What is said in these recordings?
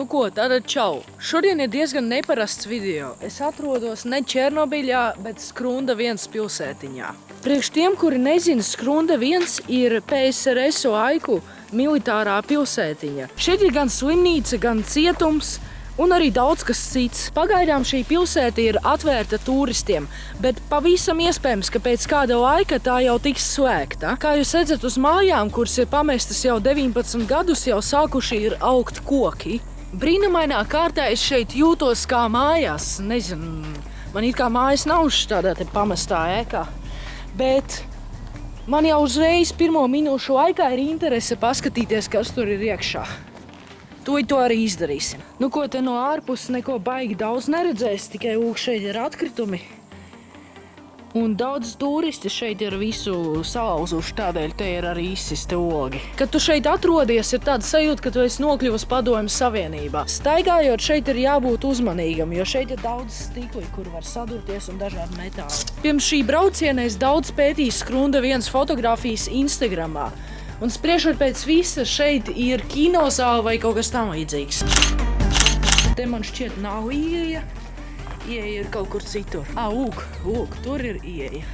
ko, tātad čau. Šodien ir diezgan neparasts video. Es atrodos ne Černobiļā, bet Skrunda 1 pilsētiņā. Priekš tiem, kuri nezina, Skrunda 1 ir PSRS aiku militārā pilsētiņa. Šeit ir gan slimnīca, gan cietums un arī daudz kas cits. Pagaidām šī pilsēta ir atvērta turistiem, bet pavisam iespējams, ka pēc kāda laika tā jau tiks slēgta. Kā jūs redzat, uz mājām, kuras ir pamestas jau 19 gadus, jau sākuši ir augt koki. Brīnumainā kārtā es šeit jūtos kā mājās. Nezinu, man it kā mājas nav tādā te pamestā ēkā, bet man jau uzreiz pirmo minūšu laikā ir interese paskatīties, kas tur ir iekšā. To arī izdarīsim. Nu ko, te no ārpuses neko baigi daudz neredzēs, tikai šeit ir atkritumi. Un daudz turisti šeit ir visu salauzuši, tādēļ te ir arī izsisti ogi. Kad tu šeit atrodies, ir tāda sajūta, ka tu esi nokļuvis Padomju Savienībā. Staigājot šeit ir jābūt uzmanīgam, jo šeit ir daudz stikli, kur var sadurties un dažādi metāli. Pirms šī brauciena es daudz pētīju Skrunda 1 fotografijas Instagramā. Un spriežot pēc visa, šeit ir kinozāle vai kaut kas tam līdzīgs. Te man šķiet nav ieeja. Ieeja ir kaut kur citur. Lūk, tur ir ieeja.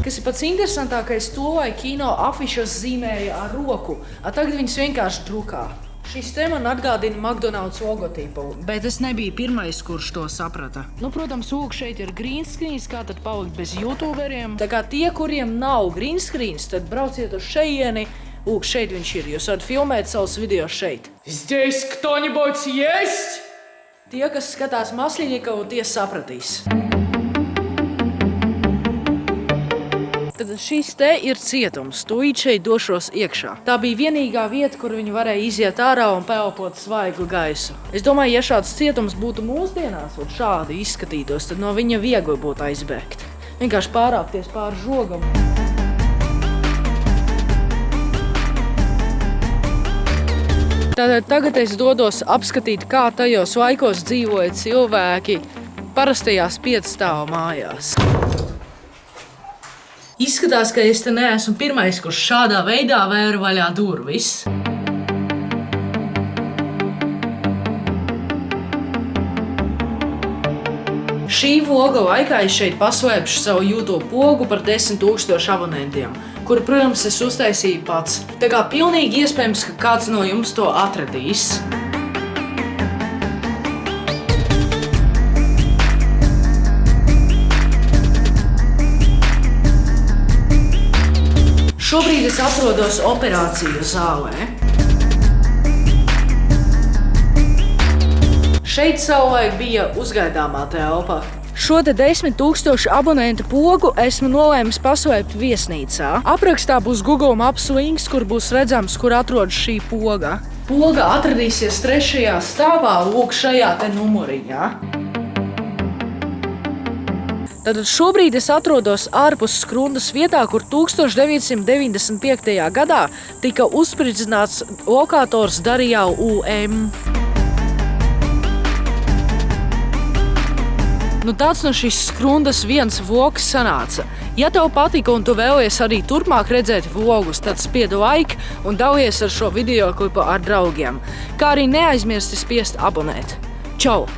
Kas ir pats interesantākais, to vai kino afišas zīmēja ar roku, tagad viņas vienkārši drukā. Šis te man atgādina McDonald's logotipu, bet es nebiju pirmais, kurš to saprata. Nu, protams, šeit ir green screens, kā tad palikt bez youtuberiem. Tā kā tie, kuriem nav green screens, tad brauciet uz šeieni. Šeit viņš ir, jūs varat filmēt savus video šeit. Здесь кто-нибудь есть? Tie, kas skatās Masļņikovu, tie sapratīs. Tad šis te ir cietums, tūlīt šeit došos iekšā. Tā bija vienīgā vieta, kur viņi varēja iziet ārā un pelpot svaigu gaisu. Es domāju, ja šāds cietums būtu mūsdienās un šādi izskatītos, tad no viņa viegli būtu aizbēgt. Vienkārši pārāpties pāri žogam. Tātad tagad es dodos apskatīt, kā tajos laikos dzīvoja cilvēki parastajās 5 stāvu mājās. Izskatās, ka es te neesmu pirmais, kurš šādā veidā vēra vaļā durvis. Šī vloga laikā es šeit paslēpšu savu YouTube pogu par 10 000 abonentiem, kuru, protams, es uztaisīju pats. Tā kā pilnīgi iespējams, ka kāds no jums to atradīs. Šobrīd es atrodos operāciju zālē. Šeit savulaik bija uzgaidāmā telpa. Šo te 10 000 abonentu pogu esmu nolēmis paslēpt viesnīcā. Aprakstā būs Google Maps links, kur būs redzams, kur atrodas šī poga. Poga atradīsies 3. stāvā, šajā te numuriņā. Tātad šobrīd es atrodos ārpus Skrundas vietā, kur 1995. gadā tika uzspridzināts lokators Darījau UM. Nu tāds no šis Skrundas 1 vlogs sanāca. Ja tev patika un tu vēlies arī turpmāk redzēt vlogus, tad spied like un dalies ar šo video klipu ar draugiem. Kā arī neaizmirsti spiest abonēt. Čau!